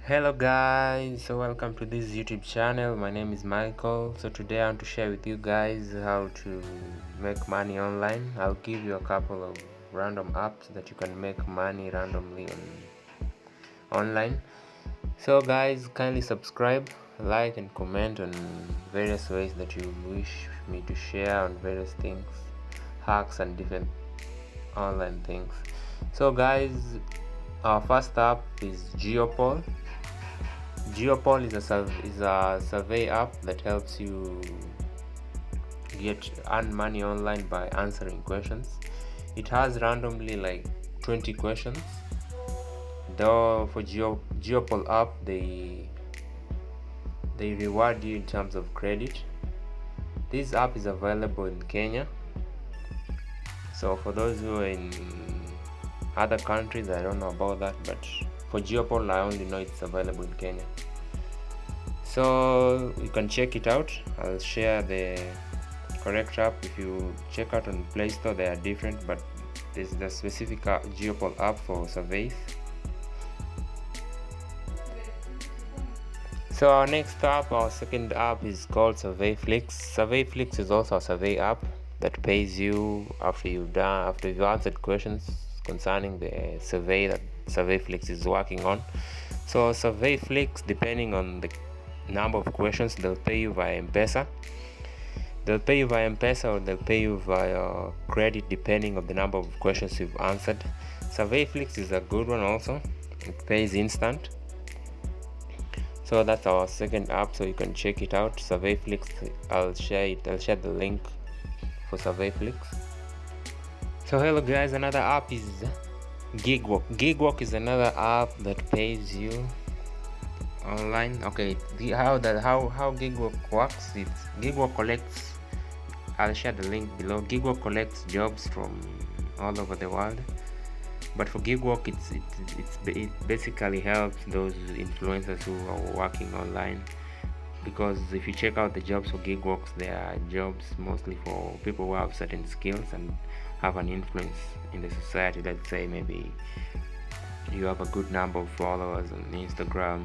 Hello guys, so welcome to this YouTube channel. My name is Michael. So today I want to share with you guys how to make money online. I'll give you a couple of random apps that you can make money randomly online. So guys, kindly subscribe, like and comment on various ways that you wish me to share on various things, hacks and different online things. So guys, our first app is Geopol. Geopol is a survey app that helps you earn money online by answering questions. It has randomly like 20 questions. Though for Geopol app, they reward you in terms of credit. This app is available in Kenya. So for those who are in other countries, I don't know about that, but for Geopol, I only know it's available in Kenya. So you can check it out. I'll share the correct app. If you check out on Play Store, they are different, but this is the specific Geopol app for surveys. So our next app, our second app, is called Surveyflix. Surveyflix is also a survey app that pays you after you've answered questions concerning the survey that Surveyflix is working on. So Surveyflix, depending on the number of questions, they'll pay you via M-Pesa. They'll pay you via M-Pesa or they'll pay you via credit depending on the number of questions you've answered. Surveyflix is a good one also. It pays instant. So that's our second app, so you can check it out. Surveyflix, I'll share the link for Surveyflix. So hello guys, another app is Gigwork. Gigwork is another app that pays you online. Okay, how Gigwork works, it's Gigwork collects, I'll share the link below. Gigwork collects jobs from all over the world, but for Gigwork it basically helps those influencers who are working online, because if you check out the jobs for Gigworks, there are jobs mostly for people who have certain skills and have an influence in the society. Let's say maybe you have a good number of followers on Instagram.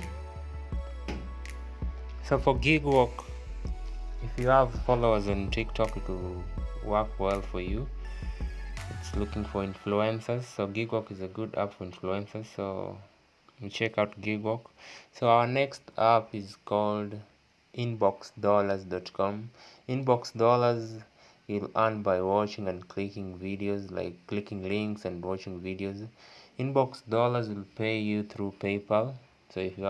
So for Gigwork, if you have followers on TikTok, it will work well for you. It's looking for influencers, so Gigwork is a good app for influencers, so you check out Gigwork. So our next app is called inboxdollars.com. Inbox dollars, you'll earn by watching and clicking videos, like clicking links and watching videos. Inbox dollars will pay you through PayPal. So if you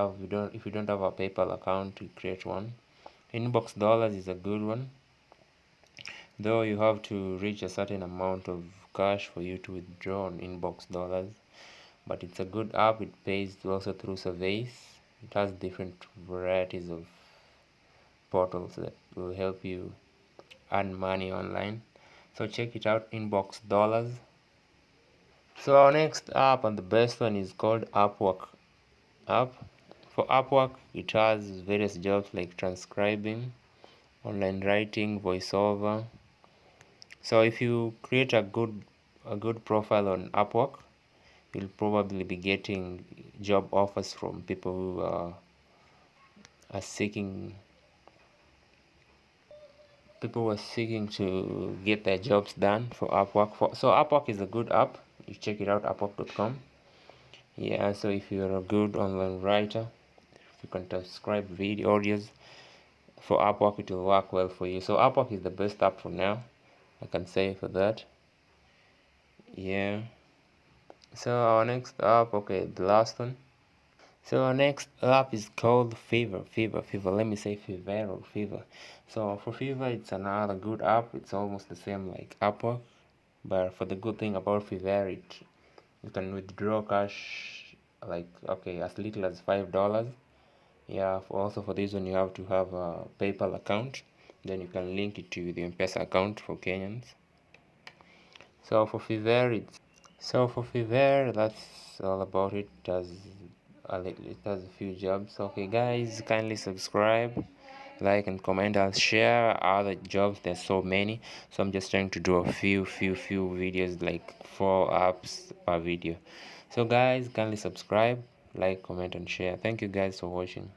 don't have a PayPal account, you create one. Inbox dollars is a good one, though you have to reach a certain amount of cash for you to withdraw on Inbox dollars. But it's a good app. It pays also through surveys. It has different varieties of portals that will help you earn money online. So check it out, Inbox dollars. So our next app, and the best one, is called Upwork app. For Upwork, it has various jobs like transcribing, online writing, voiceover. So if you create a good profile on Upwork, you'll probably be getting job offers from people who are seeking to get their jobs done for Upwork. So Upwork is a good app. You check it out, upwork.com. Yeah, so if you're a good online writer, if you can transcribe video audios for Upwork, it will work well for you. So Upwork is the best app for now, I can say for that. Yeah. So our next app, okay, the last one. So our next app is called Fiverr. Let me say Fiverr or Fiverr. So for Fiverr, it's another good app. It's almost the same like Upwork, but for the good thing about Fiverr, you can withdraw cash like, okay, as little as $5. Yeah. Also for this one, you have to have a PayPal account. Then you can link it to the M-Pesa account for Kenyans. So for Fiverr, that's all about it. It has a few jobs. Okay, guys, kindly subscribe, like, and comment. I'll share other jobs. There's so many, so I'm just trying to do a few videos, like 4 apps per video. So, guys, kindly subscribe, like, comment and share. Thank you guys for watching.